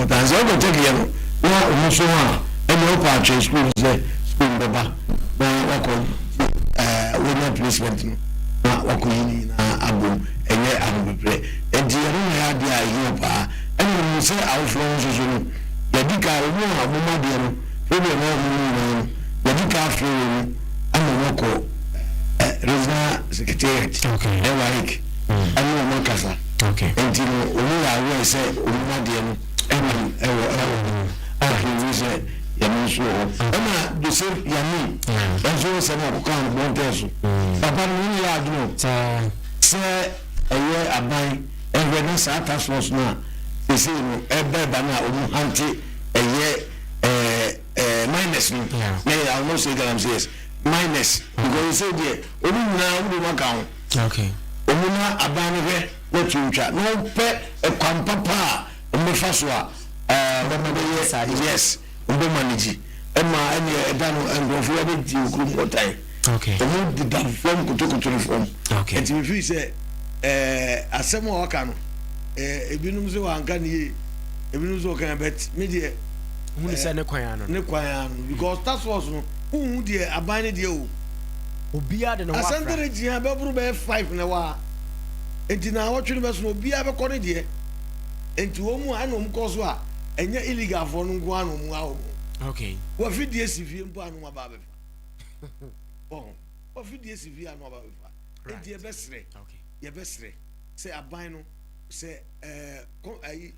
importance. I go take you. No, so and no part school school baba. Na wako women placement no. Na wako yini na abom enye abubre. Enti ye no ya dia yi pa. Enu se awfro so so no. Yadika wo amoma de no. Problem no no. Yadika afro no. Ana wako regional secretariat. Okay. Like ana mo kasa. Okay. Enti no we are say amoma de no. Yamuso ama do se yami enso se na ko kan bon teso papa no ya adno se eye aban e na sa tasos na se no ebe ba na omu anti eye minus no I almost say that says minus because say there omu na omu maka okay omu na aban he wetutwa no pe e kwampapa omu faso a yes obo manage ema ene edano engofo ebe di okuru otai okay omo di da form kutokuto form okay enti me fi say asem o waka no ebinum se wanka ne ebinum se okan bet me de hu se ne kwan ano because that was no hu de aban ne de o obia de no wa asante gia be buru be 5 na wa enti na wotwe be so obia be kɔ ne de enti wo mu ana om kɔ so a enya illegal for no go anu mu awo okay wo fidie sivie mpo anu ma ba befa bon wo fidie sivie anu ba befa e die besre okay ye besre say aban no say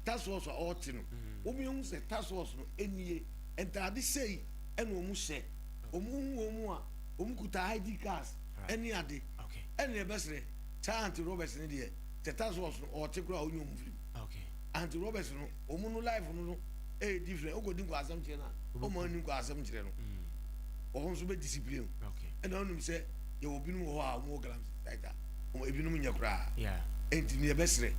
task force o tino wo mi hu say task force no enie entade say ena omu se omu a omu kuta ID cards eni ade okay eni besre Anti Roberts ni de task force no o tekura onyo mu fi Anti Roberts no omuno life no different ogodi ko asem kire na o ma ni ko asem kire no o nso be discipline okay and onum say ye obinu ho a mo galam like that o ebinu nyakura yeah enti ne besre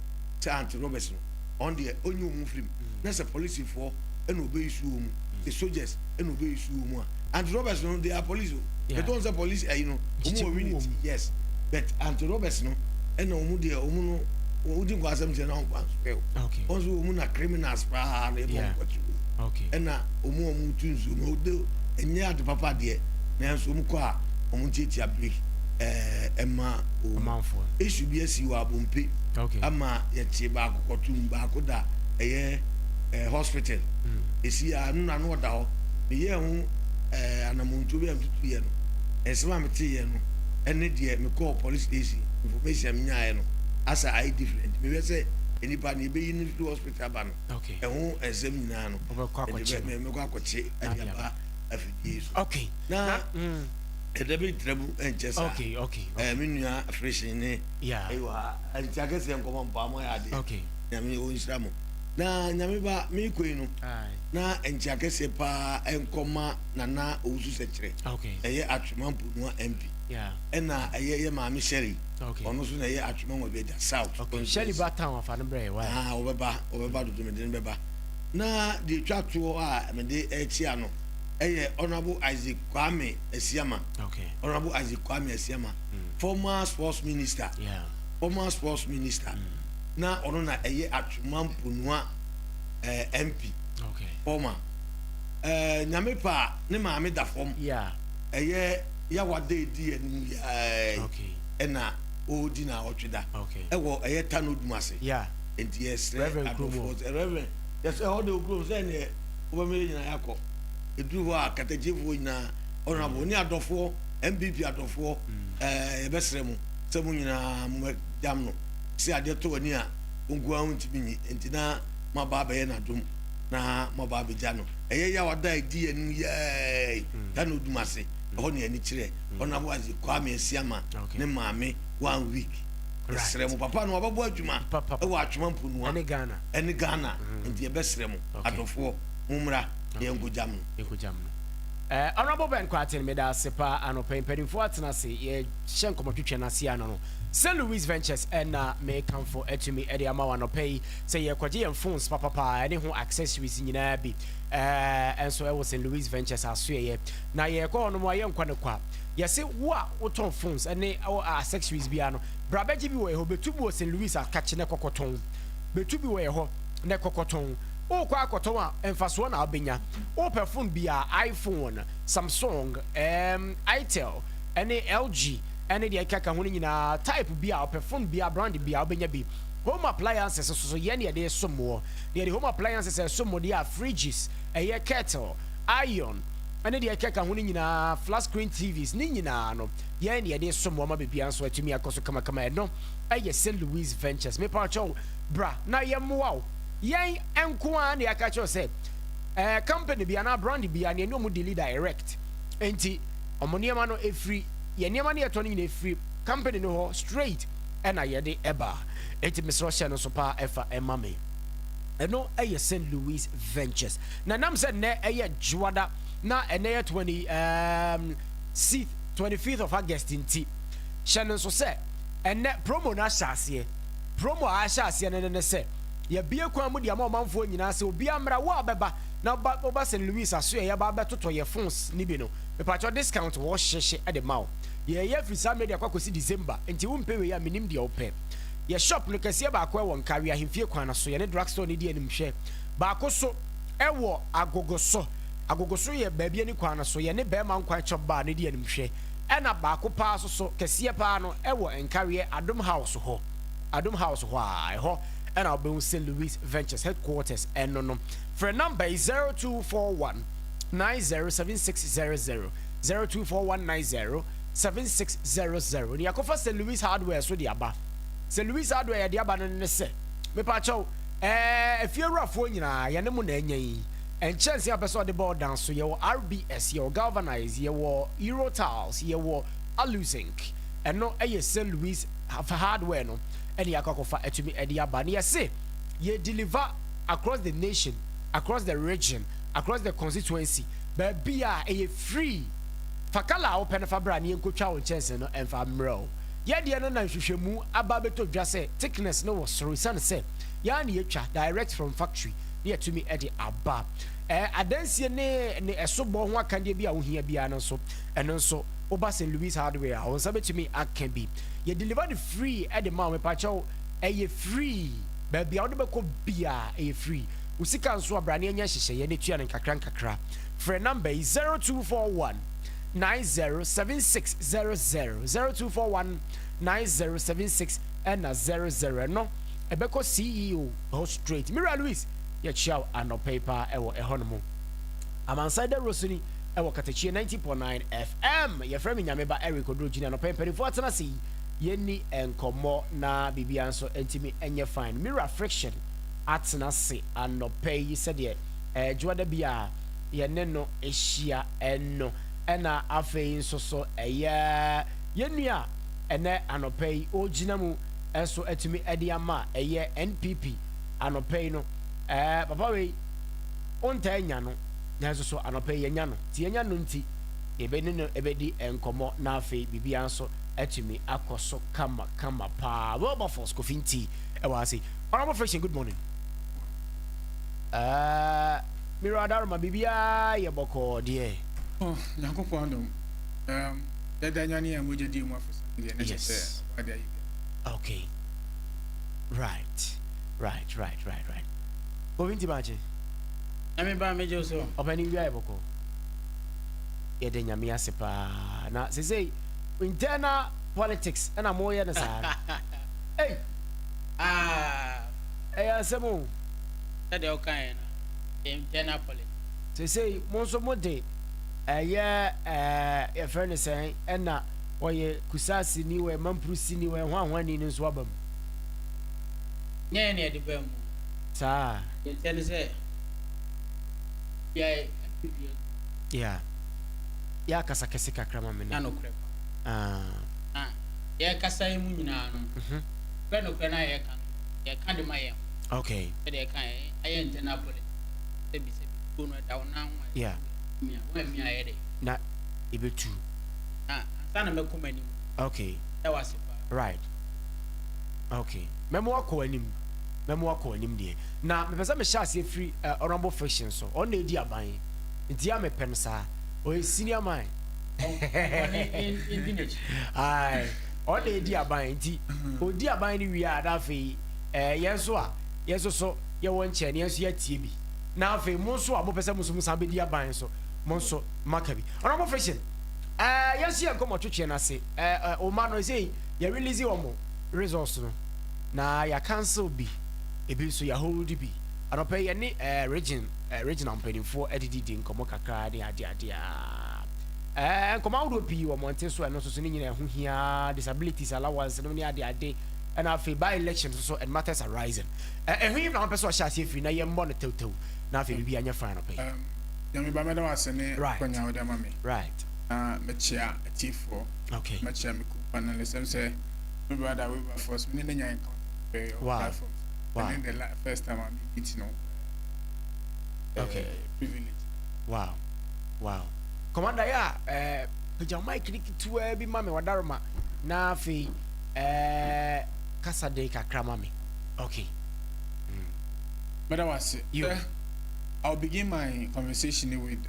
Anti Roberts no on the onyo mu film na say police for and obey issue mu the soldiers and obey issue mu Anti Roberts no they are police they don't say police you know omu yes but Anti Roberts no and omu de omu no Udi kwa asem tena on spell. Okay. Onzo omu na criminals pa na ebo kwachu. Okay. Ena omu tunzu no de enya de papa de na enso omu kwa omu titia break ema omanfo. Issue bi asi wa bompe. Okay. Ama ye tie ba akokotum ba akoda eye hospital. Esi anu na no da ho. Me ye hu anamuntu bi amtutu ye no. Esema me tie ye no. Ene de me call police station information nya ye no. As I different. Maybe say anybody be in the hospital ban. Okay. And who examine no. Me go akwache adiaba afidie. Okay. Na edebe trebu enchesa. Okay, okay. Me nua fresh ni. Yeah. Ewa antiage se nkomo mpa mo ya de. Okay. Nyame o nsramo. Na nyame ba me koi no. Na entiage se pa enkoma na owusu sekire. Okay. Eye atwemampu no MP. Yeah. Ena eye maami Sherry. Okay. Ono so na eye atwema mo be da south. Okay. Sherry ba town afa no bre why? Obeba do me den beba. Na the twatwo a me de echi ano. Eye Honorable Isaac Kwame Esiama. Okay. Honorable Isaac Kwame Esiama. Former sports minister. Yeah. Former sports minister. Na ono na eye atwema mpunua MP. Okay. Former. Nyame pa ne maami da form. Yeah. Eye ya wade di enu okay ena odi na otweda okay ewo eyeta no dumase yeah enti yes reverend yes all the groups and over me nyina yakọ edu ho a Katakyie fo nyina honorable ni adofo MPP adofo ebesere mu se mu nyina mu jam no se ade to ani a ongu ahun tibinyi enti na maba ba ye na dum na maba be ja no eye ya wada di enu ye ta no dumase oni ani kire ona boazi Kwame Esiama ne maame 1 week esre mu papa no ababo adwuma e wa atwuma mpunua ene Ghana ndi e besre mu adofo mumra ye ngujam honorable Ben Kwatin me da sepa anopen pedifo atena se ye hye nkomotwetwe na se ano no St. Louis Ventures na me come for etumi e de ama wano pay say ye kwaje ye phones papa ene ho accessories nyina bi enso e wo St. Louis Ventures aso ye na ye ko no mo ye nkwa ne kwa ye se wo a woton phones ene accessories bi ano brabeji bi wo ye ho betu bi wo St. Louis akache ne kokoton betu bi wo ye ho ne kokoton o kwa akoto a emfaso na obenya o phone bia iPhone, Samsung, Itel, any LG, any de kaka ho nyina type bia o phone bia brand bia obenya bi. Home appliances so yene de somo. The home appliances somo they are fridges, a kettle, iron, and the kaka ho nyina flat screen TVs ni nyina no. Yene de somo ma bibia so atumi akoso kama no. Aye St. Louis Ventures. Me pa cho bra na yemwa. Yen enko an ya ka cho say company bia na brand bia na no mu deli direct. Enti omoniema no efri ye niema na yeto no nyina efri company no ho straight and I de eba. Eti Mr. Russia no so pa efa emame. Eno eye St. Louis Ventures. Na nam said ne eye Juada na ene 25th of August inti. Shannon so say ene promo na hyase. Promo a hyase ne say ye bia kwa mu dia ma omanfo nyina se obi amra wo abeba na oba St. Louis aso ye ba betoto ye phones ni bi no. Me patcho discount wo hyehye e de ma wo. Ye free some media kwakosi December enti wo mpewe ya minim dia ope. Ye shop no kase ba akwa won Katakyie ahemfie kwan na so ye ne drugstore ni dia nim hwe. Ba akoso ewo agogoso ye baabia ni kwan na so ye ne be ma nkwan chop ba ne dia nim hwe. Ena ba akopa so kase pa no ewo Katakyie Adom House ho a ho ena obe St. Louis Ventures headquarters eno no. For number is 0241 907600 0241 907600. Ni akofa St. Louis Hardware so di aba. St. Louis Hardware di aba no ne se. Me pa cho if you rough nyina ye ne mu na enyan. And chance ya person the board down so ye RBS, ye galvanize, ye Euro tiles, ye aluzinc. And no St. Louis Hardware no. Any akofa etumi edi aba. Ni say ye deliver across the nation, across the region, across the constituency. But be a free fakala open fabra ni enkotwa won chance no emfa mro ye de no na hwehwemu aba beto dwa se thickness no was so san se ya na yetwa direct from factory ne yetumi e de aba adansie ne esobo ho akande bia wo hia bia no so eno nso oba St. Louis Hardware a won sabetumi akan bi ye deliver the free e de ma me pa cho ye free ba bia wo de beko bia free usika nso abra ne anya hyehye ye ne tua ne kakra for number is 0241 907600 0241 9076 and 00 no ebeko CEO ho straight Mira Louis ye chiao ano paper ewo ehonomo AMANSAN de Rosuni ewo Katakyie 90.9 FM ye frame nyame ba Eric Odrogina no paper for atana si ye ni enkomo na bibia nso entimi enye fine Mira friction atana se ano pay said ye juada bia ye ne no ehia eno ena afei nso so yenua ene anopei oginamu enso atumi edi ama NPP anopei no papa we onta enya no na nso so anopei enya no ti enya no nti ebeni no ebedi enkomo na afei bibia nso atumi akoso kama pa Robo Force kofinti ewasi honorable fresh good morning Mira Darma bibia ye boko de Oh, Yakupon, the Danyani and would you do more for yes. Okay. Right. Going to Baji. I mean, by Major so. Of any rival. Yedenya Miasepa. Now, say, internal politics, and I'm more than a Hey! Hey, Samu. That they okay. Internal politics. They say, Monso Mode. Your friend is saying, and now, why ye Kusasi knew a Mamprusi knew one in his wabam. Near the Bem. Sir, You tell us, yeah, Kasakasika Kramaman. no crap. Yeah, Kasai Munano. When open I can't my Okay. I ain't an apple. Down now. Yeah. When me I Not able to. Sana me kumeni. Okay. That was it. Right. Okay. Memoir him there. Now, because I'm a chassis free honorable fiction, so on the dear buying. Dear me pensa or senior mine. In village. Aye. On the dear buying tea. Oh, dear buying we are that fee. Yes, so ye won che ne nso ye tie bi na afi mo nso abo pese mo so musa be di aban so mo nso makabi ono mo fashion yes ye nkomo twetwe na se o ma no say ye release omo resource no na ya cancel bi ebi so ya hold bi anope ye ne regional mpanyimfo edidi nkomo kakra de ade nkomo awdo pi wo monte so eno so ne nyina ho hia disabilities allowance no ne ade and after by election so and matters are rising ehun na person sha se fi na ye mbo no tew na after bi anya fine pay yami ba meda wasene kwanya wo ma me right mechia atifo okay mechia me ku panel say me brother we were first me nenya encounter wow and the first time I meet you know okay privilege wow commander ya pejam mike tu bi ma me wadaroma na afi kasa de kakra ma me okay but I was I'll begin my conversation with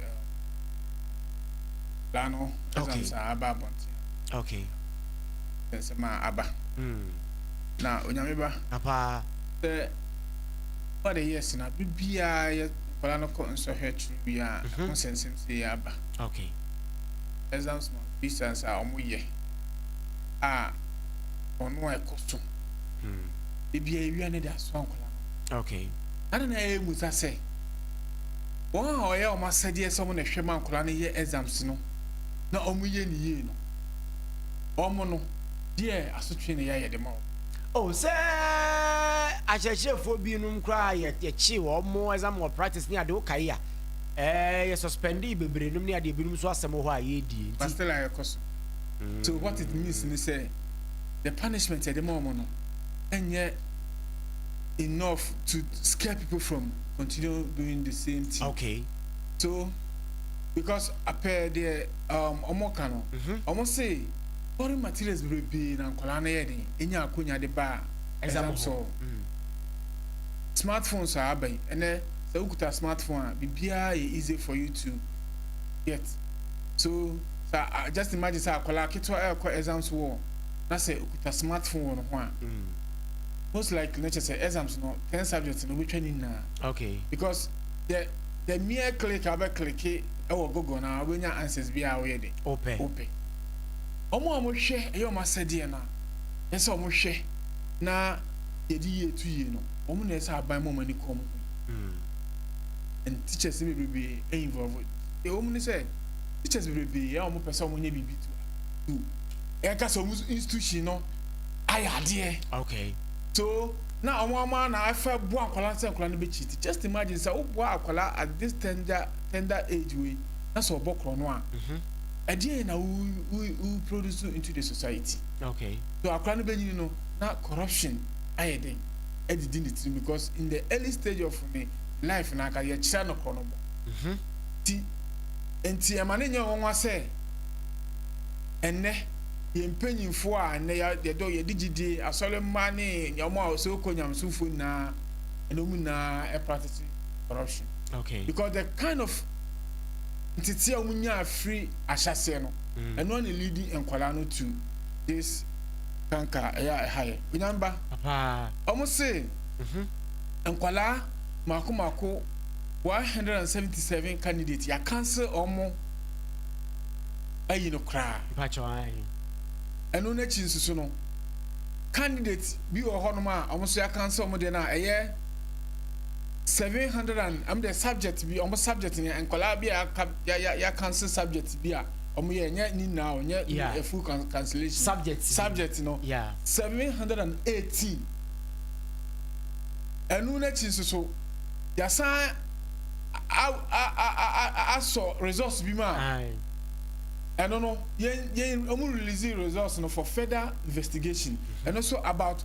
Lano okay Aba okay that's my Aba na onyameba apa what the years na bibia ya Lano ko nso hetru bia consensus say Aba okay exams no distance a omoye ono e kosto bibia ewia ne da so ankola okay ana na e musa say won a oye o masade so mo na hwema ankola ne ye exams no na omoye ni ye no omo no die asotwe ne ya de ma oh say achechefo bi num kra ye chi wo mo exam or practice ni ade o kai ye suspendi bebre num ni ade bi num so asem ho a ye die but still I koso so what it means ni say the punishment at the moment and yet enough to scare people from continue doing the same thing. Okay. So because appear there omokano almost say foreign materials will be na nkola na yede enya akonya de ba exam so smartphones are abai and so ukuta smartphone bibia easy for you to get so just imagine say akola kitwa exams wo na say ukuta smartphone no ho most likely nature say exams no 10 subjects no which one na okay because the mere click aba click e wo google na we nya answers bia wo yede open omo hwe e yo masade na yesa omo hwe na yedi ye tuye no omo na yesa aban mo mani kom and teachers me be involved e omo ni say teachers be ya omo pesa omo nya bibi tu e ka so institution no ayade okay so now omo na afa bu akwala se akwala no be cheat just imagine say wo bu akwala at this tender age we na so obokro no a idea na we produce into the society okay so akwala no be nyini no na corruption ayede edidi it because in the early stage of me life na ka ye kira no krono mo ti enti e mane nya won wa say enne ye mpanyimfo a ne ya de do ye digidi asole ma ne nyomo a so konyamsufo na enomu na e practice corruption okay because the kind of ntiti a munya free ahyase no eno na leading enkwala no to this kanka ya high unyamba papa omo say enkwala mako 177 candidates ya cancel omo ayi no kra pacho ai eno na chi nsusu no candidate bi wo ho no ma omo so ya cancel omo de na eye 700 and am the subject bi omo subject ni enkwala bi ya cancel subject bi a omo ye nya ni na o nya a full cancellation subject no yeah 718 eno na chi nsusu ya san aso results bi ma and no yen release results no for further investigation and also about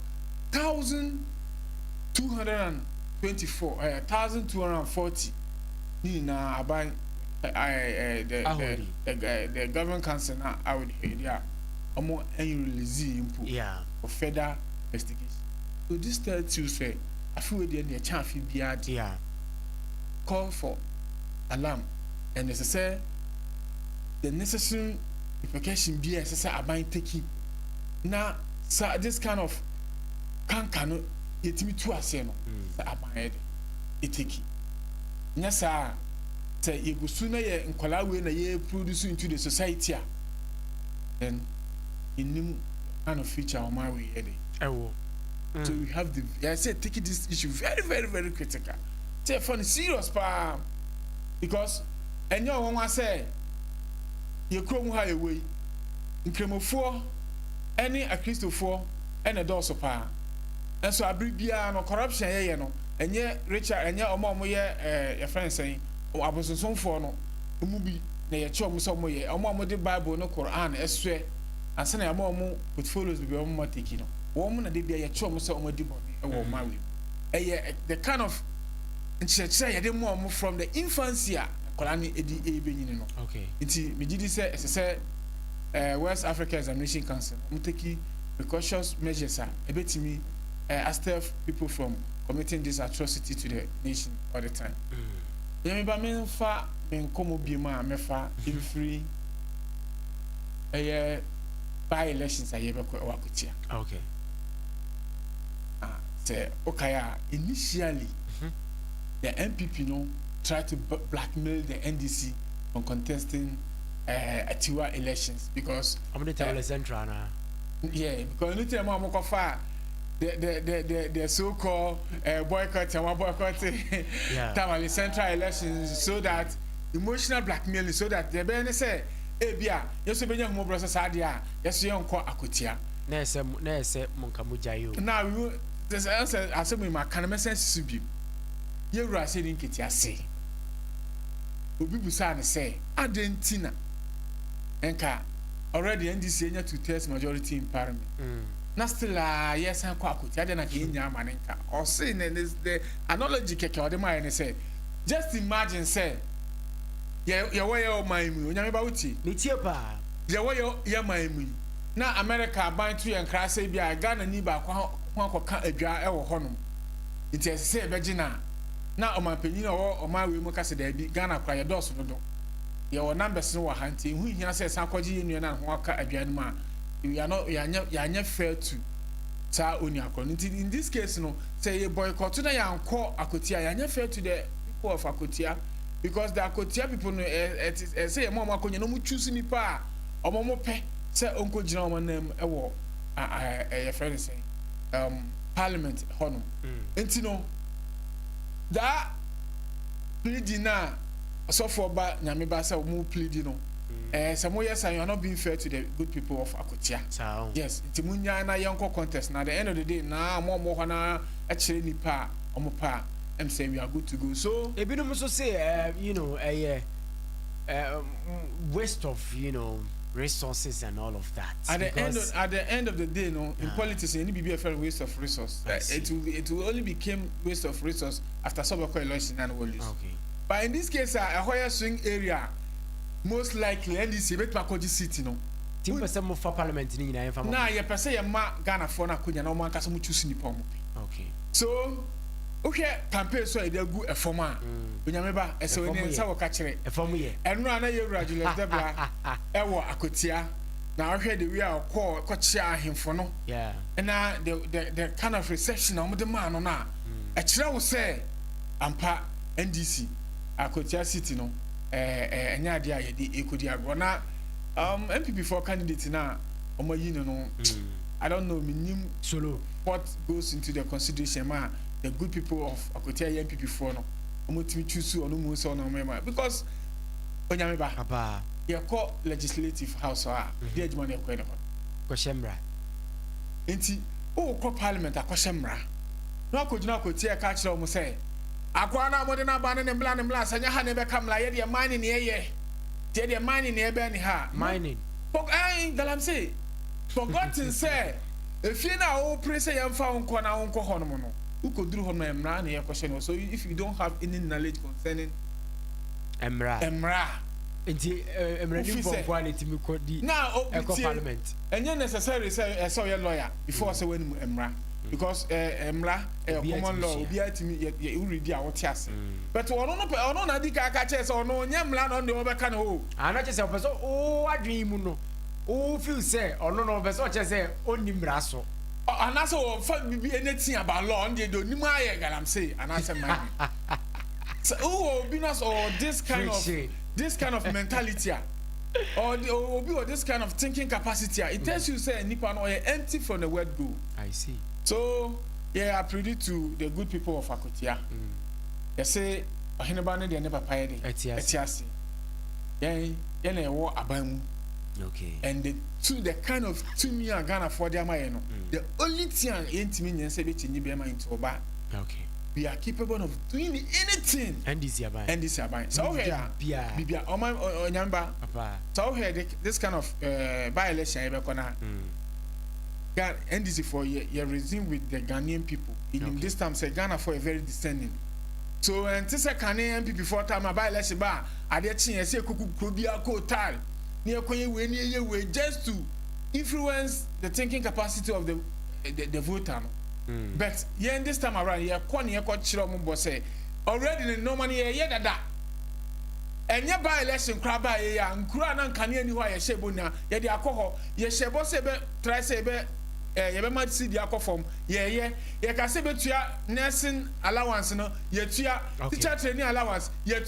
1240 ni na aban the government council na I would hear yeah omo release input for further investigation so this tells you say I feel we dey chance fi bia call for alarm and necessary the necessary implication be as aban taking na this kind of kanka no yetimi tu ase no aban etiki nyasa say yegusu na ye nkwala we na ye produce into the society then in kind of future on my way so we have the I said taking this issue very very very critical say for the serious pa because enyo won wa say ye krom ha ewe nkremofo any a Christopher and a dorsal pa and so abribia no corruption ye no enye Richard enye omo ye your friend saying abosunsun fo no mu bi na ye che omo so omo ye omo de Bible no Quran eswe ansana ya omo portfolios bi omo mateki no wo na de bia ye che omo so omo di boni e wo ma we the kind of nchechire ye de omo from the infancy a kolani edi ebenyini no okay nti me gidi say West Africa Examination Council taking precautions measures ebetimi stop people from committing this atrocity to the nation all the time. Yemi ba me fa me nkomo bi ma me fa in free by elections aye be ko wakutia. Okay. Say okaya initially the MPP no tried to blackmail the NDC on contesting Atiwa elections because I'm going to tell Central now. Yeah, because you tell me far the so-called boycott and boycott Tamale Central elections so that emotional blackmailing so that the Ben say Ebia, yes, you bring more brothers Sadia, yes, you don't call Akutia. Nese Monkamujayo. Now, this answer as a my can sense subi. You are saying Kitia say. Obi Busan say, Argentina. Enka already NDC enya to test majority in parliament. Na still yes an kwa akuti ade na kenya manenka. Or say the analogy keke o de ma say just imagine say ye way o maimu onyame ba wuti. Me tie pa. Ye way ye maimu. Na America ban to yan kra say bia Ghana ni ba kwa akwaka adwa e wo honom. Nti say be gina na o manpanyin o ma we mu ka se da bi Ghana kwa ye dose dodo. Your numbers no hanti who here says Sankoji Union and Waka Abianma. You are not yanya fair to Sa Unyakon. In this case, no, say a boycott to the young call Akotia, yanya fair to the people of Akotia because the Akotia people say a mama could no choosing pa or momo pe say Uncle German name a war a friend saying Parliament Honor. And you know that pleading so for ba nyame ba say mo plead no some yes you are not being fair to the good people of Akotia yes timunya na yanko contest na at the end of the day na mo hana a chere nipa omo pa em say we are good to go so ebinum so say waste of resources and all of that at the end of the day in politics you need to be a waste of resource it will only become waste of resource after some election and will lose. Okay. But in this case, a higher swing area, most likely, NDC bet Makoji City, no. 10% more for parliament in India. Now, you per se, ma Ghana for na kunya no man kasamu choose ni pomo. Okay. So, okay, campaign so they go a former. Unyameba, so in Sawa Kachere. A former year. And run a year regular Debra, Ewa Akotia. Now, I heard we are called Kochia him for no. Yeah. And now the kind of reception of the man on that. A child will say, Ampa NDC. Akotia City no enya dia ye di ekodi agro na MPP for candidate na omo yi no I don't know minim solo what goes into the consideration ma the good people of Akotia MPP for no omo timi choose ono mu so no mema because onyame ba aba ye call legislative house the adjuma na ko ko shemra enti o ko parliament akoshemra no akojina Akotia ka kire omo say akwana mo de na ba ne mbla sanya ha ne be kamla ye de mining ne ye de mining ne be ni ha mining galam say forgotten say if you na o pray say yamfa onko na onko hono mo no ukoduru hono emra na ye kwhye no so if you don't have any knowledge concerning emra enti emra ni for quality mi kodi na eco parliament enye necessary say so ye lawyer before say when emra because emra common law obi atimi ye ready a what ase but ono na di ka che say ono nya emra no de obeka na o ana che say opeso o adwen mu no o feel say ono no opeso che say oni mra so And also, anything about law, and they don't know my I'm saying, and I said, so, oh, business or this kind of mentality, or this kind of thinking capacity, it tells you say Nippon or empty from the word go. I see. So, yeah, I predict to the good people of Katakyie. They say, Ahinabane, they never paid it. Etiasi. Yeah, war abamu. Okay. And the kind of 2 million Ghana for their man. The only thing ain't mean say it in Ibema into Oba. Okay. We are capable of doing anything. And this year by. So here, Bibia, Oma Onyamba. So here, this kind of by-election, God, NDC for you resume with the Ghanaian people. In this time, say Ghana for a very descending. So, and this Ghanaian people before time, by-election bar, I did see a kuku kubia kotal. Near way just to influence the thinking capacity of the voter. But yeah, this time around, yeah, Kwani Chirombo say already no money yet that. And yeah, by election crab by and Kuranan can anywhere a shebuna, yeah, the alcohol, yeah, shebo sebe, try sebe, you might see the alcohol form, yeah, can say to ya nursing allowance, no, yeah, teacher training allowance, yeah,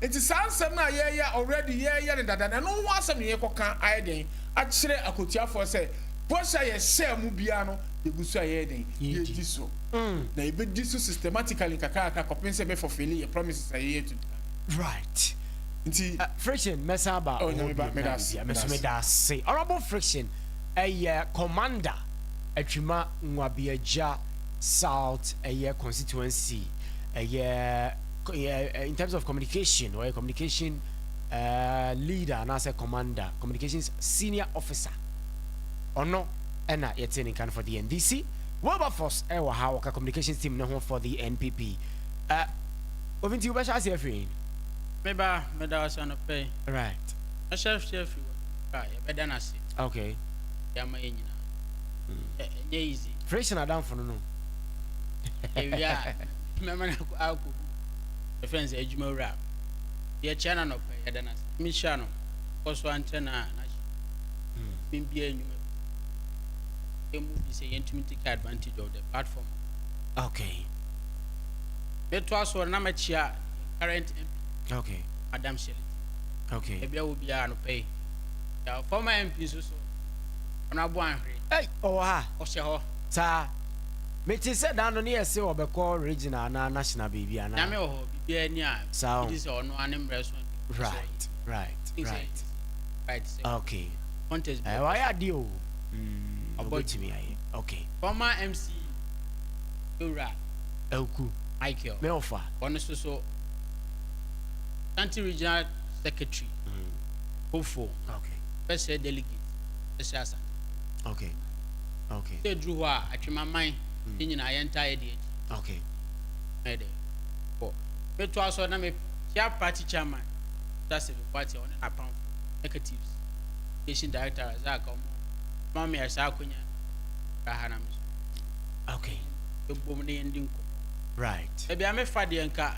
it is some yeah, already, yeah, that, and no one some year can I actually I could for say, what I share Mubiano, the Busa Yedin, ye diso. They be diso systematically Kakaka compensate for failing your promises a year to. Right. Friction, Messaba, say. Honorable Friction, a commander, a Trima Nwabiaja South, a year constituency, a year in terms of communication or a communication leader, and as a commander, communications senior officer. Or no, and yet in kind for the NDC. Wilberforce, how communications team no for the NPP. Over to you, Basha, say free. Maybe was on a pay. Right. A chef, better than I see. Okay. Yama easy. Fresh and down for no. Yeah, remember, the friends, Ejmo rap. Your channel no pay, than us. Michano, also antenna, been being say take advantage of the platform. Okay. That was one amateur current MP. Okay. Madam Shelley. Okay. Maybe I will be able to pay. The former MPs also. On a one. Hey, oh ha. Oshaho. Sir. Mechi said down on here say obeko regional na national baby and Name ho be ania. So this on one embarrassment. Right. Okay. Contest. Why are you? About me, okay. Former MC Ura Elku Michael Melfa. One so anti-regional secretary. Hopeful. Okay. First delegate. Okay. They drew at my mind in our entire day. Okay. But to also name a party chairman. That's the party on a pound negatives. Patient director Zach. Mammy as Akunya Rahanam. Okay. The woman ending. Right. Maybe I'm a Fadi and car.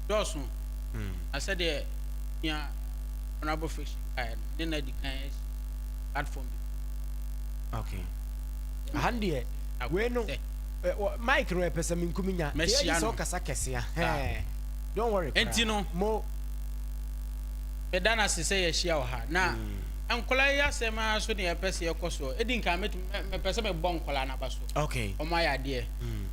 Dawson. I said, yeah, honorable fiction. I didn't decline bad for me. Okay. Handy. We know. Micro episode in Kumina. Messiano Casacasia. Don't worry. And you know, more. Pedana say a sheer now. And Colaya Sema Sonia Pessi Coso, Edin Kamet, a person of Bon Colana Basso. Okay. Oh, my idea.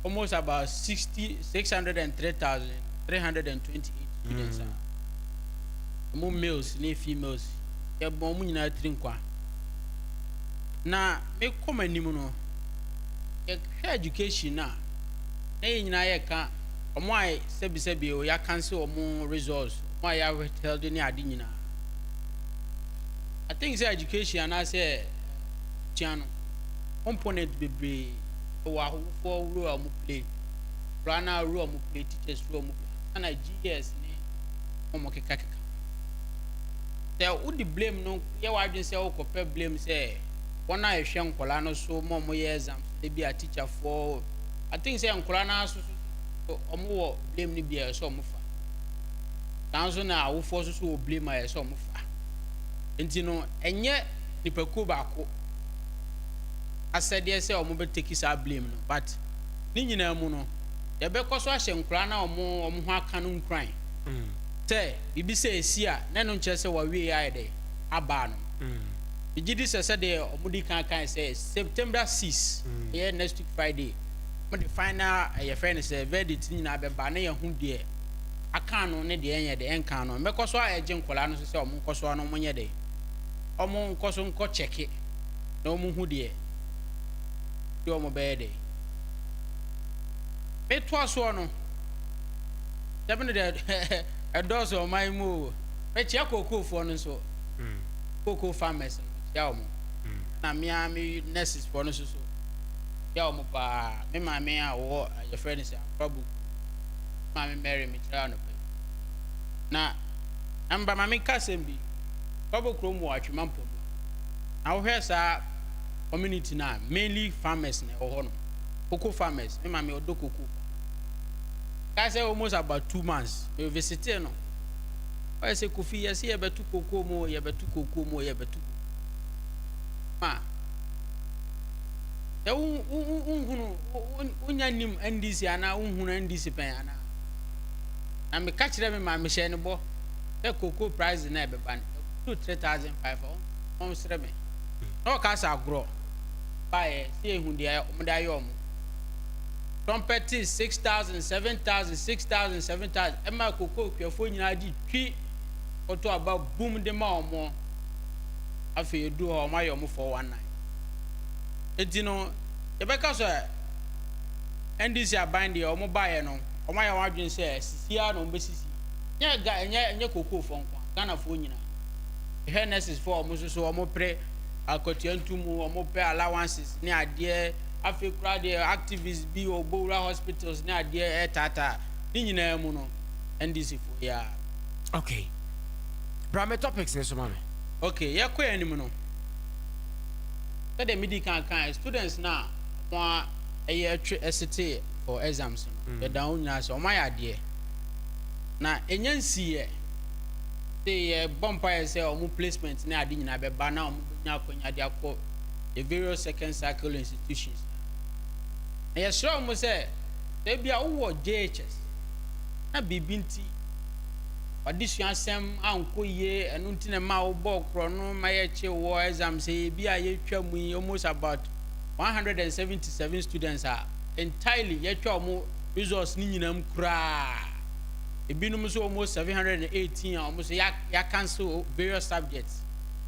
Almost about 603,328 students. More males, nay females. A bomb in a trinqua. Now, make common nimuno. Education now. Nay, in I can't. Or my Sebi or ya cancel or more results. Why I will tell the Adina. I think it's education and I say channel component be for room play runner room play teachers room and I GS kaka there would the blame no yeah I didn't say oh blame say one I sham colano so more years they be a teacher for I think say colana so more blame ni be a so mufa thousand now who forces to blame my so mufa. Enti no enye nipaku baako said yes or mobile take his blame no but Nina Muno the because I shall cry now more canon crying say bibi say sia na no nche se wa we ya de aba no bigidi se se de omudi kan say September 6 yeah next week Friday but the final your friend say verdict ni na be ba na ye hu de aka no ne de enye de enka no me koso a eje nkola no se omo nkoso no monye de omo nkoso nko check it na omo hu de yo mo be de me to aso no definitely de a dozen of my move. But Yakoko for no so. Cocoa farmers, Yam. Na Miami nurses for no so. Yamupa, me, my mare, or your friends are probably. Mammy Mary me try. Now, I'm by my cousin be. Bubble chrome watch, Mampo. Now, here's our community now, mainly farmers or cocoa farmers, me, mammy, or do cocoa. I say almost about 2 months. We visited no. I say Kofi, yes, you better cocoa more, you better cocoa more, you better. Ma. Ya unyanim NDC ana unhunu NDC pen ana. Na me catch them ma me share no bo. The cocoa price na be ban. 3,500 on sere me. No ka sa agro. Buy see ehun dia o da yo mo. Trumpet is 6,000, 7,000, 6,000, 7,000. Emma cocoa kwefo nyina di twi oto aba boom de ma omo. Afi edu ho ma yo mo 419. Eti no ebeka so NDC aban de omo bae no omo ya wadwen se sisia no mbesisi. Nye cocoa fo nkwa. Ghana fo nyina. Harnesses for omo so omo pre akotiantumu omo pre allowances ni ade Africa the activists be Obora hospitals na there tata ni nyina mu no NDC for ya. Okay. Brame topics ne so mame. Okay, ya ko anim no. So the medical kan students na one a year ST for exams no. The down nyina so my ade. Na enyansi ye. Say bompa say omu placement na ade nyina be ba na omu nya akonya de akọ the various second cycle institutions. Na yesro mo say dey bia wo JHS na bibinti addition sem anko ye enu ntine ma wo bọ kro no ma ye che wo exam say bia ye twa mu almost about 177 students are entirely ye twa mo results ni nyinam kra ebinum so almost 718 almost ya cancel various subjects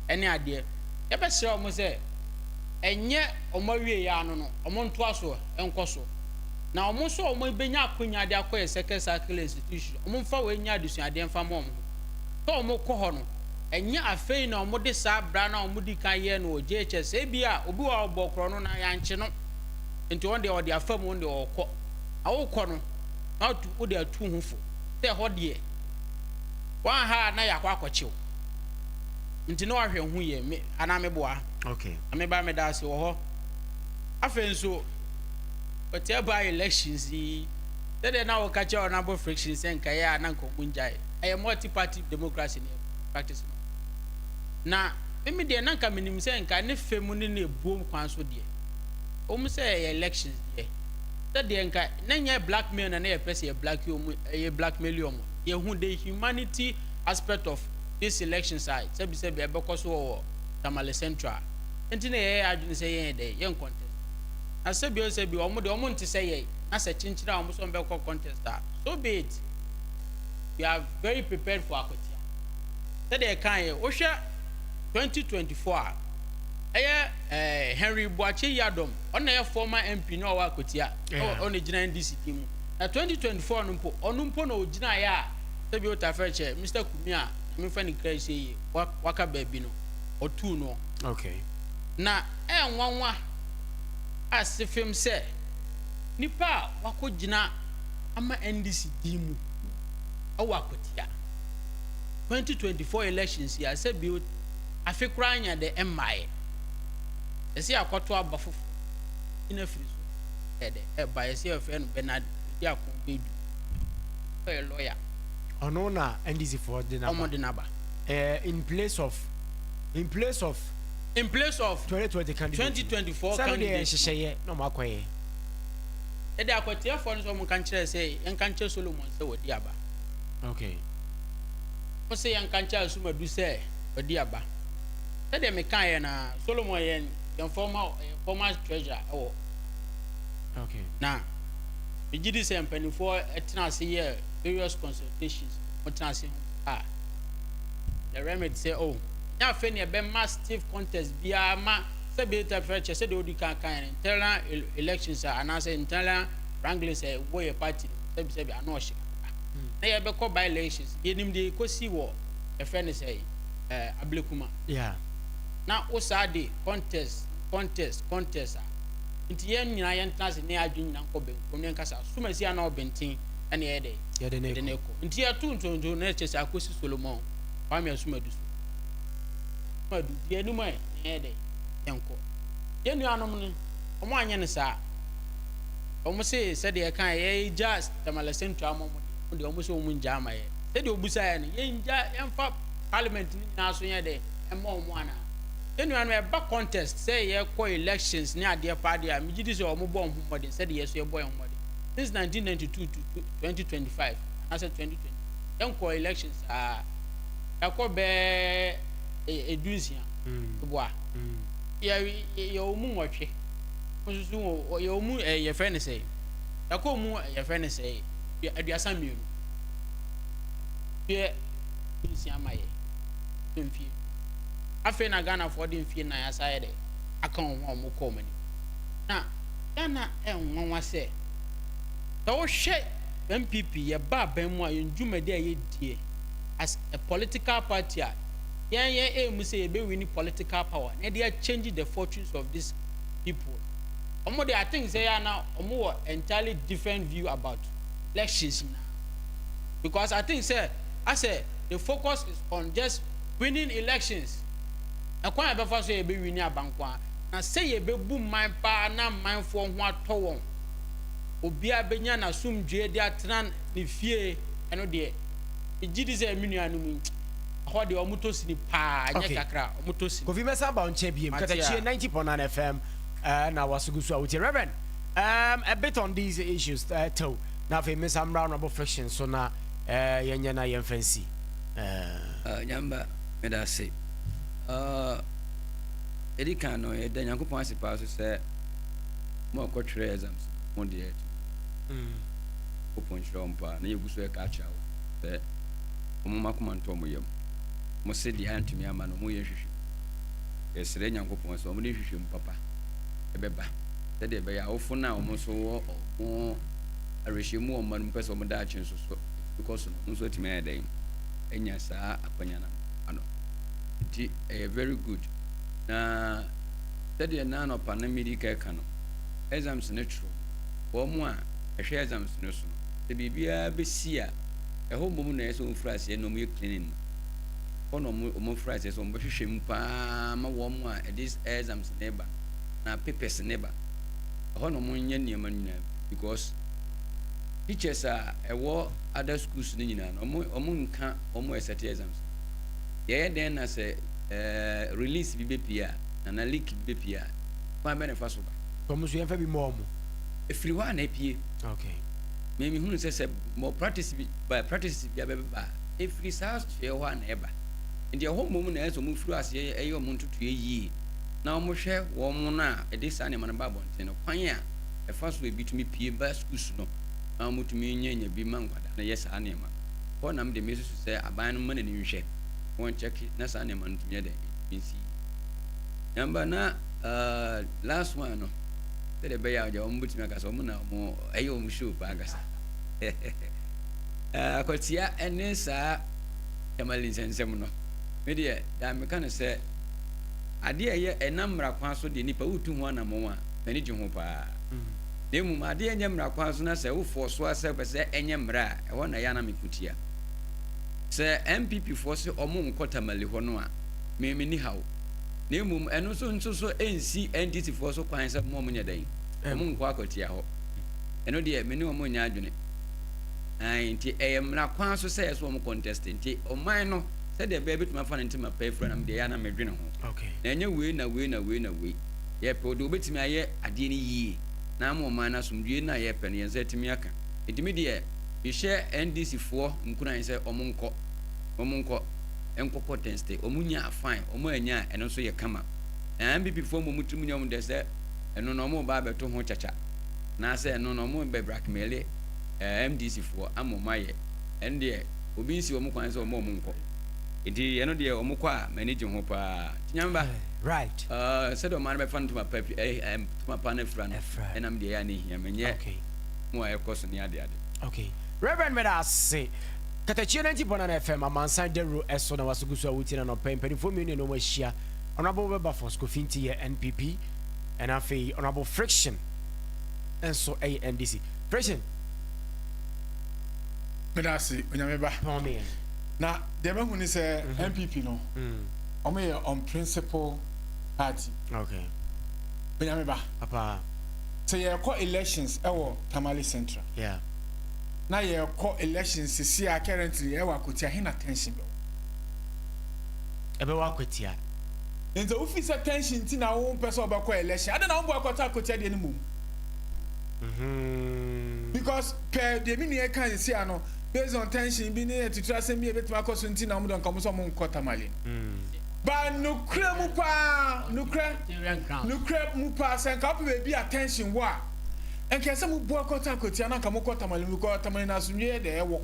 any ade ye be sure mo say enye omawie ya no no omonto aso enkoso na omonso omo benya akonya de akoye second cycle institution omonfa we nya adusuade enfa mom to omo kọ ho no enye afei na omo de sa bra na omo di kan ye no JHS e bia obi wa obokro no na ya nche no enti won de o de afam won de okọ awokọ no na tu o de atu hufo te ho de wan ha na yakwa akọchiw nti no ahwe hu ye me ana meboa. Okay. Ame ba me da se wo ho afenso but by elections they now catch on number frictions and kaya na nko munjai a multi party democracy practice na me de na nka minim se nka ne femu ne na buom kwan so de o mu say elections de de nka na nya blackmail na ye pese ye blackmail yo ye hu the humanity aspect of this election side se be e be koso wo Tamale Central enti na ye adwene se ye de ye contest asebi omo de omo nti say ye na se chinchira omo so be contest so be it we are very prepared for akotia say de kan ye wo hwe 2024 Henry Boache Yadom on na former MP no wa akotia on gina NDC team na 2024 no mpo na ogina ya sebi o tafeche Mr. Kumia me fa ni krai say waka baby no otu no. Okay. Na nwanwa asefem se nipa wakogina ama NDC dimu awakotia 2024 elections ya se bi afekura anya de MI ese akoto abafufu ina firi so ede ba ese ofren Bernard ya ko bedu a lawyer ono na NDC for the number omo de naba in place of in place of 2020 candidate 2024 candidate sheye no makwaye e dey akwatia for no so mo kan kire say en kan kire Solomon say wodi aba okay o say en kan kire Sumadu say wodi aba e dey me kan ye na Solomon yen former treasurer oh okay na me gidi say mpanifo etena say here various consultations etena say the remedy say oh na fe ne be massive contest bia ma say be ta feature say the odi kan internal elections and say internal wrangling say wo party say be anoshi na ye be ko by elections ye nim de ko si wo e fe ne say ablekuma yeah na o sa de contest nti ye nyina ye ntase ne adwin na nko ben ko ne nkasa suma si ana obentin ene ye de ne ko nti ya tuntuntu na che sa akosi Solomon wa me Sumadu madu die ni mai ne de enko ye nu anom ni omo anye ne sa omo se de kan ye just tamalesen amomo de omo se omo nja ma ye se de obusa ye ne ye nja emfa parliament ni na so ye de emma omo ana ye nu anom e ba contest say ye ko elections ni ade party a migidi se omo bo omo modern se de ye so ye boy omo modern since 1992 to 2025 and say 2020 enko elections akọ be edusia boa ye omu nwotwe osusu ye omu ye fe ne sei akọ mu ye fe ne sei aduasa mienu ye edusia maye mfie afi na Ghana for the mfie na yasa ye de aka omu ko mani na Ghana enwanwa se to wo hwe MPP ye ba ban mu a ye ndwumade a ye die as a political party aim say be winning political power and they are changing the fortunes of these people. I think say now entirely different view about elections now. Because I think say the focus is on just winning elections. Na kwa be fa so be winning abankwa. Na say ye be boom man pa na man for ho atọ obia benya na sumdwe de atran ne fie eno de ejidi say minuanu mu ho de omutosi ni pa anya kakra omutosi Kofi Mesa ba onche biem Katakyie 90.9 FM na wasugusu awuti Reverend a bit on these issues to na fe Mesa round about friction so na yenya na yemfansi nyamba medase edika no e da Nyankopon asipa so se mo akotwere exams mo de opon chompa na yeguso e ka chawo se omo makoma nto mo yam mo se di antumi ama no mo ye hwehwe esere Nyankopon so mo de hwehwe mpapa ebeba se de be ya ofo na omo so o arehemu o man pese omo da achen so because no so timi eden enya saa akwanya na ano ti very good na se de na no pa na medical ka no exams ne true wo mo a ehwe exams no so se bibia be sia eho mbom na eso mfrase no mo cleaning ono mo frase so mo hwehwe mpa ma wo mo a this exams neighbor na papers neighbor ono mo nya niam nyina because teachers are ewo other schools ni nyina no omo nka omo set exams ye den na say release bi bepia na leak bi bepia kwa be na fa so ba komo so yemfa bi mo omo efiri wa na epie okay me hunu say more practice by practice bi abeba efiri sa hwe wa na eba ndi ho mom na eso mu furu ase eyo mo ntutu eyi na omo hwe wo mo na e dis ane man ba bonten no kwan a e fa so ebitumi pie ba schools no na mo tumi nyanya bi mankwada na yes ane ma ho na me de mesu say aban no man ni nhwe won check na sa ane man tumi de nsi number na last one no de be ya omo butumi akasa omo na omo eyo omo show pa akasa akotia ene sa tamali nsensem no me de da me kan se ade eye enamra kwa so de nipa utu ho na mo a mani gye ho pa de mu ma de enye mra kwa so na se wo fo so ase be se enye mra e ho na ya na me kutia se MPP fo se omo nkota mali ho no a me ni hawo na emum eno so nso ensi entity fo so kwan se mo nya dan omo nkwa akotia ho eno de me ni omo nya adwene nti eyemra kwan so say so omo contest nti oman no said the baby to my fan into my pay friend am de ya na medwene ho okay na enye we na ye pe do betimi aye ade ni yi na mo man na somdwe na ye pe ne ye setimi aka edimi de ye hye NDC fo nkunan se omonko enkoko tenste omunya fine omo anya eno so ye kama na MPP fo mo mutum nyom de se eno no mo ba beto ho chacha na se eno no mo be blackmail MDC fo amomaye ende obi nsi omo kwan se omo monko edi eno de omo kwa manage ho pa tinyamba right said o man be fan to my papi to my partner friend and am de ya ne hia menye okay mo aye koso ne ade okay Reverend Medase Katakyie 90.9 FM AMANSAN DAWURO eso na wasugusu awuti na no pempani for me no mahia honorable Baba for Scofinti ye NPP and afi honorable Friction and so ANDC Friction Medase onyameba Amen na de mahu ni say MPP no omo on principle party okay onyameba papa say ye call elections ewo Tamale Central yeah na ye call elections see currently ewa Kotia hin attention ebe wa Kotia nzo office attention ti na wo person oba call election ade na wo akota Kotia de ni because per the mini can see ano based on tension bi ne to trust me betima koso nti na mo don komo so mo Tamale ba nukre mu pa nukre mu pa sen ka pe be attention wa enke se mu bo akota Kotia na ka mo Tamale mu ko Tamale na sunye de ewo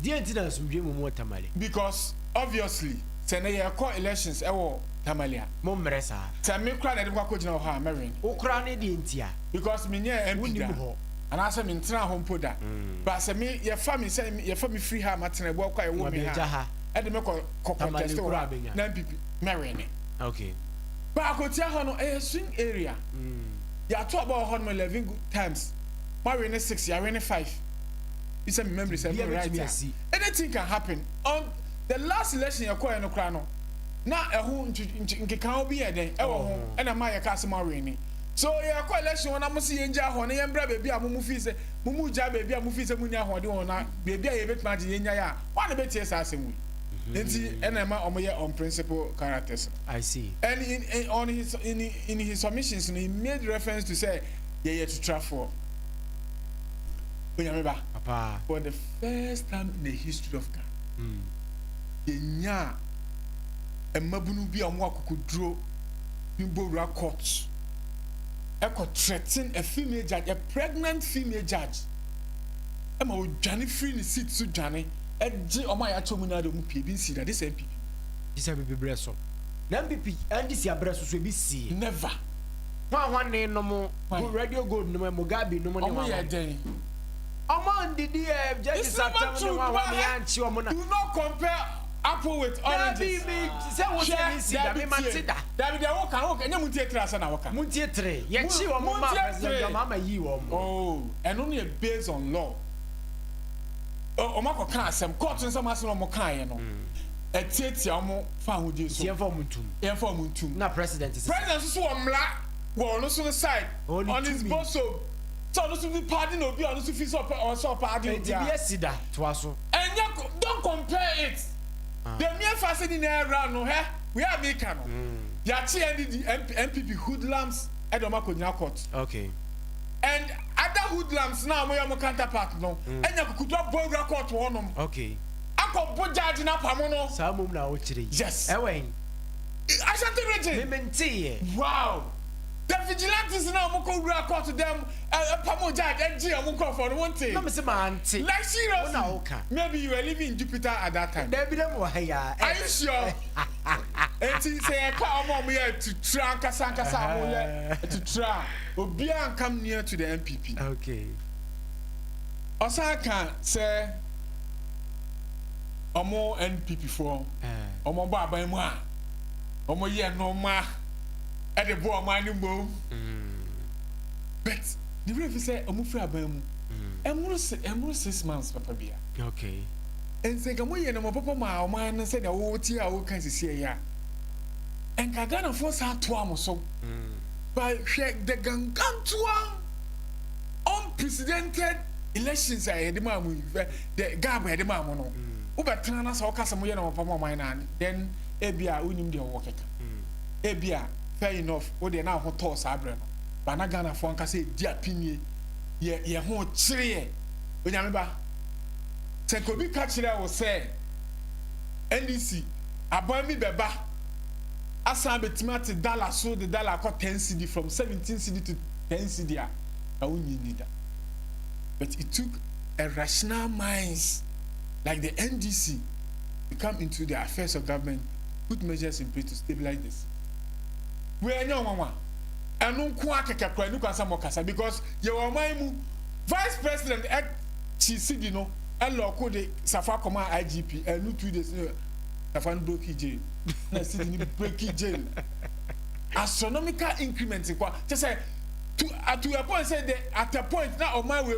die nti na sunye mu Tamale because obviously say na ye call elections ewo Tamale a mo mresa say me kra na de kwa kojina ho American ukra ne de ntia because me nye MP da and I say me ntra ho mpoda but say me ye fa me free ha matena bo kwa ye wo me ha e de me ko contest na MPP American okay but Kotia ho no a swing area ya to about ho no 11 good times my win 6 ya win 5 you say me memory say me right anything can happen on the last election ya kwa no kra no na ehu nkeka obi ye den e wo ho e na ma ye ka se ma win so ya kwa election wona mo se ye nja ho na ye mbra bebi a mo fi se mo ja bebi a mo fi se mu ni aho de wona bebi a ye betima de ye nya ya wa na betie sa asem wi enti e na ma omo ye on principle characters I see and in his submissions he made reference to say ye to travel Onyameba papa for the first time in the history of Ghana ye nya emabunu bi amu akokoduro Bimbora court eko threaten a female judge a pregnant female judge ema o dwane free ni seat so dwane eje o ma ya chomu na do mu pie bi si that this MPP this MPP breso na MPP NDC abreso so bi si never one ne no mo radio gold no mo Gabi no mo ne wa den omo ndidi judge satam no wa me anchi omo na do not compare apple with oranges say what you see that me matida David dey work enya muntie tre asa na work muntie tre ye chi omo ma president mama yi omo oh and only based on law o ma ko kan asem court nsem asem no mo kan ye no etietia omo fa hodie so ye fa muntum na president so omla wo no so side on his boso so no so be pardon obi on so fi so pardon dia be sida to aso enya don't compare it the mere facet in around no he we are making no ya chi MPP hoodlums edoma konya court okay and other hoodlums now mo counterpart no enya kukudo boy court wonom okay akọ judge na pamo no sa mum na o chire yes ewen Ashanti region me mentie wow the vigilantes now mo ko wura court them pamo judge NG mo ko for no one thing no me say ma anti like seriously na oka maybe you were living in Jupiter at that time there be them wa ya are you sure enti say ka omo ye to try kasa mo ye to try obi an come near to the MPP okay Osaka say omo NPP for omo ba ban mu a omo ye no ma e de bo omo ani mo but the ref say omo free aban mu emuru 6 months papa bia okay and say ka mo ye no mo papa ma omo an say na wo ti a wo kan sisi ya and ka Ghana for sa to am so but the gangantua unprecedented elections I had the gab had the no Ubetra na so kasa mo ye na mopam man na then ebia unim de wo keka ebia fair enough wo de na ho to sa abre no ba na Ghana fo nka se di apimie ye ho kire ye onyame ba se ko bi ka kire wo se NDC aboy mi beba asan betimati dollar so the dollar got 10 cedi from 17 cedi to 10 cedi a wonyi need that. But it took a rational minds like the NDC to come into the affairs of government, put measures in place to stabilize this. We are no one. And no kwakeka no kwasa mokasa because you are my vice president at Chisidi no and local de Safa Command IGP and no 2 days Safan Broki jail. Na Sydney Broki jail. Astronomical increments in kwa just say to a point say that at a point now on my way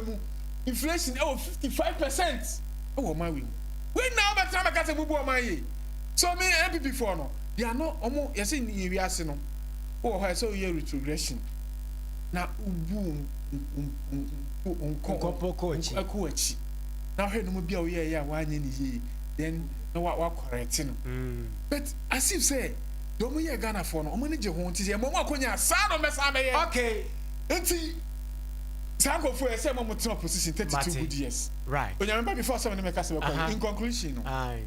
inflation 55%. Oh my way. We now but time I got a bubu my so me MPP for no. They are not almost you see we are no. Oh I saw here retrogression. Na ubu unko now heard no be a ya one ye then no what correct no. But as you say don't we Ghana for no money je ho nti e mo akonya sa no mesa me okay enti Sango for a same moment position 32 good years. Right. When you remember before someone make us in conclusion. Aye.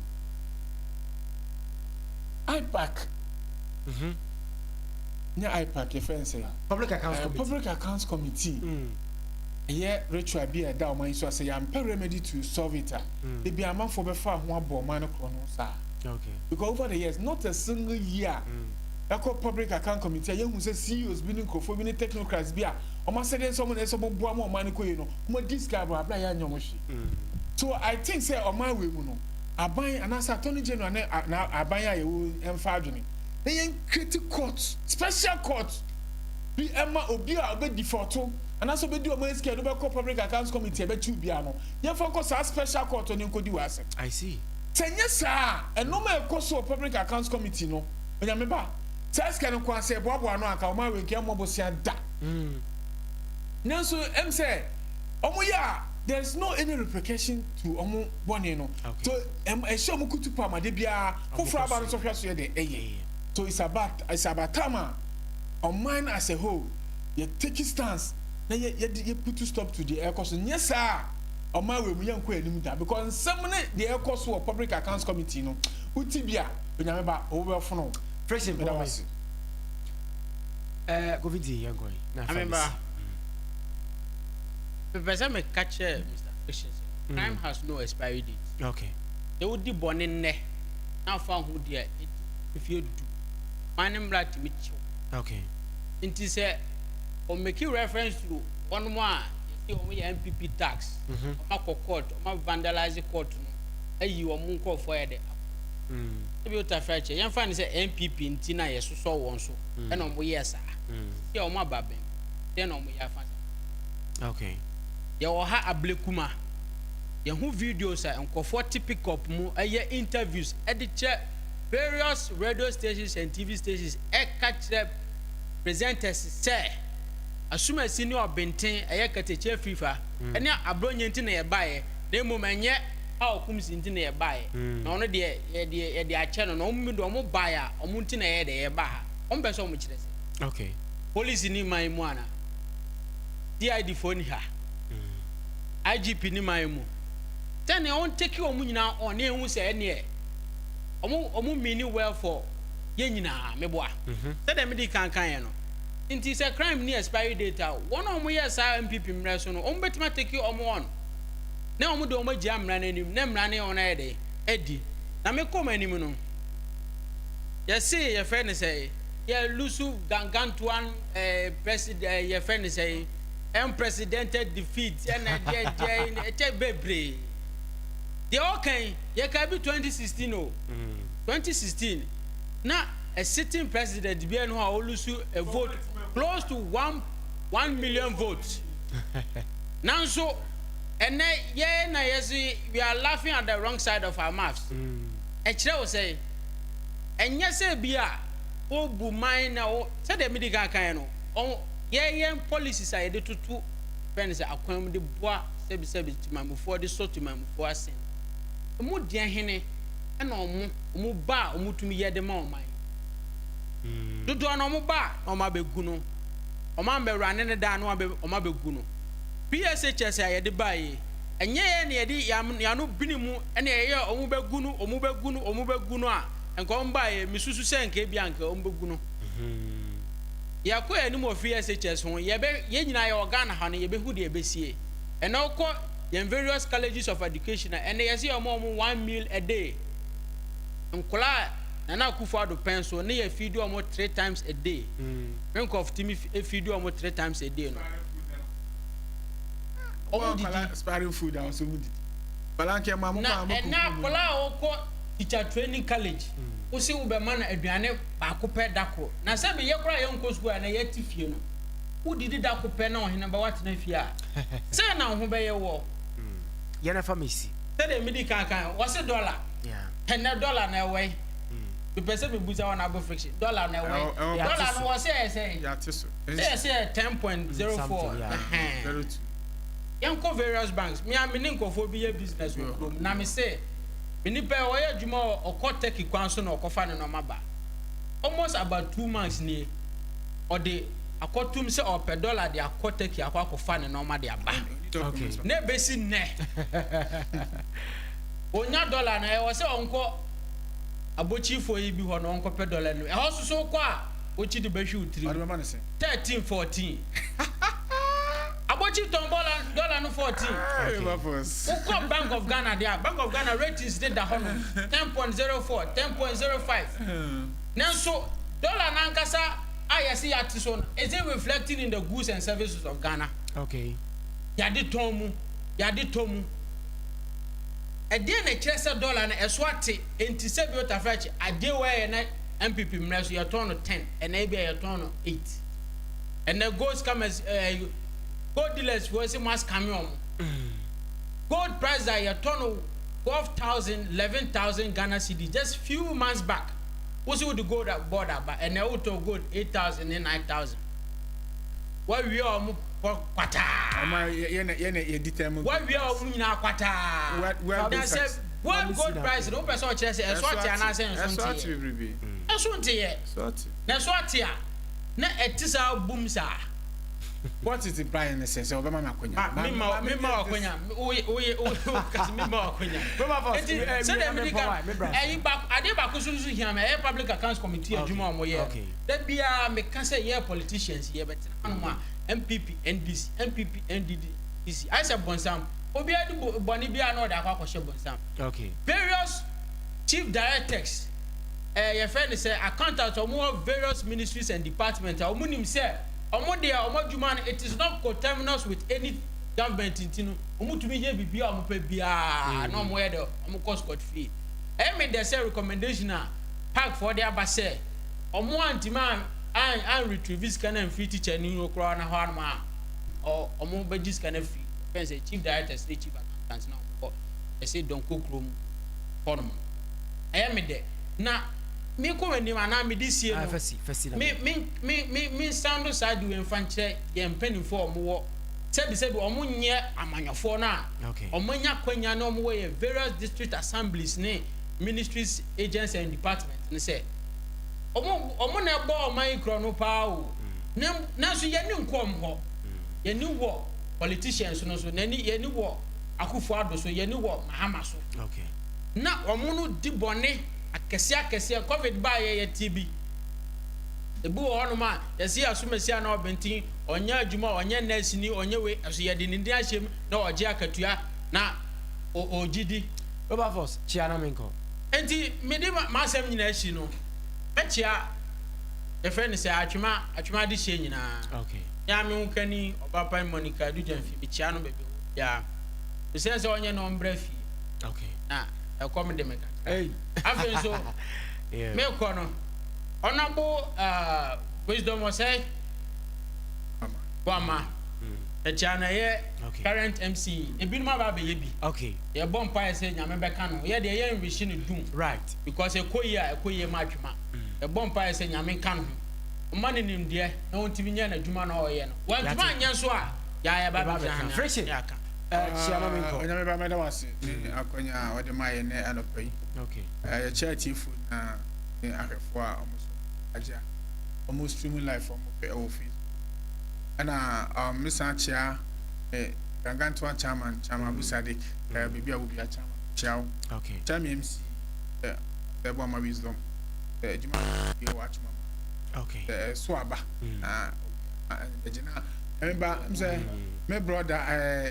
IPAC. Yeah, IPAC, your friend say. Public Accounts Committee. Yeah, Rachel be a down my so say I'm ready to solve it. It be a man for before one bomb man sir. Okay. Because over the years, not a single year. Echo Public Account Committee, you who say CEOs being conforming technocrats be almost saying someone else about more money, more discard or apply yomoshi. So I think, say, on my way, I buy an answer Attorney General now, I buy a M5. They critical courts, special courts, be Emma Obia, obey default, and also be do a man scared about Public Accounts Committee, about 2 piano. You focus a special court on your code. I see. Say yes, sir, and no more course of Public Accounts Committee, no. When you remember. Says can you say Bob or no? Come on, we can't mobile da. Now, so M say, ya, there's no any repercussion to Omo Bonino. So I show Mukutu Pama, Debia, who for about social day. So it's about Tama on mine as a whole. You take a stance, then you put to stop to the air course. Yes, sir. On my way, we young queen because some the air course for Public Accounts Committee, no, Utibia, when I remember over for Fresh in Go video, you're going. I remember. The person may catch Mr. Fisher. Crime has no expiry date. Okay. They would be born in there. Now found who dear if you do. My name right to meet you. Okay. It is a or make you reference to one more. You see, only MPP tax. Court, vandalize court. You are moon call for it. Ebi uta feche yan fa ni se MPP ntina ye so won so e no mo yes ah ye o ma babe ye no mo ya fa okay ye wo ha ablekuma ye hu videos a enkofo pick up mu ye interviews e de che various radio stations and TV stations e catch presenters say asuma sini obenten e ye Katakyie FIFA e ne abronye ntina ye bae na mo manye how comes into near by? No, no, dear, dear channel, no, no, buyer, or Muntina, a bar, on better much. Okay. Police in my moana. DID phone her. IGP in my mo. Then I won't take your money now on near who say near. Omu meaning well for Yenina, Meboa. Said a medical can. It is a crime near expiry data. One of my years, MPP Mrason, on bet my take you on one. Now I'm doing my jam running, them running on Eddie. Eddie. Now me come any moon. You see, your friend say, yeah, Lusu Gangantuan, president, your friend say, unprecedented defeat, and a baby. The okay, you can be 2016, 2016. Now, a sitting president, be no Lusu a vote close to 1 million votes. Now, so. And yes, we are laughing at the wrong side of our mouths. And she will say, and yes, Bia, oh, Bumai now, said the medical kind. Oh, yeah, policies I did to 2 friends. I come the bois, Sebi to my before the sort to my before sin. mu dia hene na omu ba omu tumi ye de ma oman dodo na omu ba na omu abegu no omu ambewrane ne da na omu abegu no PSHS ya de ba yi enye ye na ye di ya no binimu na ye omu begu no a enka omu ba ye misusu se enka bia enka omu begu no ya ko ya ni mo PSHS ho ye nyina ye organ ha no ye behu de ebesie ena ko ye various colleges of education and ye see omo 1 meal a day nkola na kufu ado penso na ye feed omo 3 times a day think of timi feed omo 3 times a day no omo didi sparring food also didi balanke ma mo pa mo na kola o ko teacher training college o se wo be ma na aduane ba ko pe dako na se be ye kora ye nko school na ye ti fie no wo didi dako pe na ohene ba wat na fie a se na ho be ye wo ye na famisi se de midi kan was dollar yeah $10 na way the person be buza on abo friction dollar na way dollar no was say ya tiso say 10.04 very true yanko various banks me am ni nkofo bi ye business wo krom na me say me ni pe o ye djuma o koteki kwanso na okofa ne no maba almost about 2 months ni o de akotum se o $1 de akoteki akofa ne no ma de aba okay ne besi ne onya dollar na e wo se onko abochifo yi bi ho no onko $1 no e ho so ko a ochi de behwe utiri 13 14 abochi tombola dollar no 14 uko Bank of Ghana there Bank of Ghana ratings dey da ho no 10.04 10.05 nanso dollar na nkasa ayesi ati so is it reflecting in the goods and services of Ghana okay yadi tomu ede na kyerese dollar na eso ate enti se bi otafachi ade we na MPP mreso ye ton 10 and na bia ye ton 8 and the gold scammers gold dealers we say mass camion gold price that ye ton 12,000 11,000 Ghana cedi just few months back was with the gold border but and auto gold 8,000 and 9,000 why we are kwata ama ye determine why we are nyina kwata what gold price no person chere say eso ati ana say eso ati bibi eso nti ye na eso ati a na etisa boom sa what is the price in sense of mama akonya mima akonya oye kasi mima akonya say the medical back ade back susu hia me public accounts committee adwuma omo ye that bia me kan say ye politicians ye betina anoma MPP NDD I said bonsam obi adi boni bia na oda akwa kwhye bonsam okay various chief directors your friend say accountants of various ministries and departments omunim say omodjuman it is not coterminous with any government intinu omutumi ye bibia omopa bia na omo ye de omo cost cut free me dey say recommendation pack for the abase omo antiman and retrieve scan and free teacher ni okro na ho anma o omo beji scan and free fence chief director say chief accountants na ko e say don kokrom honum me de na me ko wani ma na me disie no fasi me sound side we mfanche ye mpani for omo wo sebi omo nye amanyofo na omo nya kwanya na omo we various district assemblies ne ministries agencies and departments ne say omo na ebo oman kro no pa o na so ye ni nkom ho ye ni wo politicians no so na ni ye ni wo akufo ado so ye ni wo mahama so okay na omo no di bone akese covid ba ye TB ebu ono ma ye si asumesi na obentin onya adwuma onya nurse ni onya we so ye di ndi ahyem na oje akatua na ogidi over force chiana menko enti mede ma asem nyina ashi no achia e friend say atwema de hye nyina okay ya me nkani obapa Monica du jamfi bi chia no bebe ya e say onye no mbra fi okay na e come de meka hey afen so yeah me ko no honorable wisdom was say Wama Chana ye current MC ebi no ba be ye bi okay ye bomb pa say nyame be ka no ye de ye enrish no doom right because ekoyi ma atwema e bomb pa say nyame ka no mani nim de na wontibi nya na adwuma na oye no wantuma anya so a ya ba be friction ya ka onyame ba meda wase akonya ode maye ne anopai okay ya charity food na ahwefo a almost aja almost streaming live from office ana misa chia ganganto chairman Busadik bibi awu bia chairman chiao okay chairman MC ebo ma wisdom juma bi watch mama okay so aba ejina remember I'm saying my brother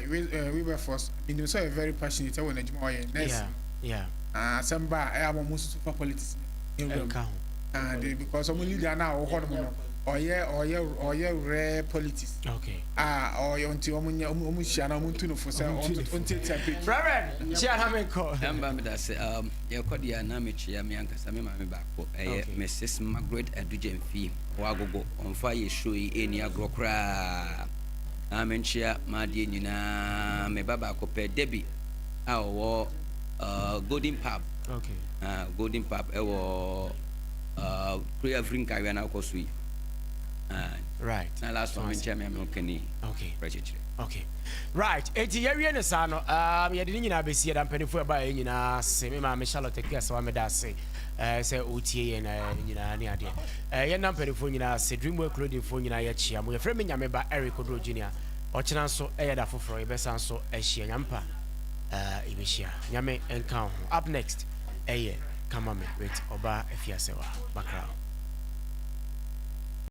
we were first in so very passionate when ejuma oye next yeah asamba I am almost super politics in room and because some leader now oye rare politics okay or until omushia na muntu no for say on take Reverend Chianamenko amba me da se ye kodia na me chia me ankasa me ma me ba ko Mrs. Margaret Anigyie Fie wa gogo on fa ye show yi eni agro kra amenchia ma die nyina me baba ko pe debi a wo golden pub okay golden pub e wo prayer free kawe na ko sui right na last one menchia me amokani okay okay right eti yawie ne sa no ye de nyina besie da mpanifo ba ye nyina se me ma me Charlotte Kiasa wa me da se se otie ye na nyina ne ade ye na mpanifo nyina se Dreamwork Clothing fo nyina ye chia mo ye frɛ me nyame ba Eric Odro Junior ɔkyena nso ye da foforo ye besa nso ahia nyampa ibehia nyame enka ho up next eye kama me with oba afiasewa bakra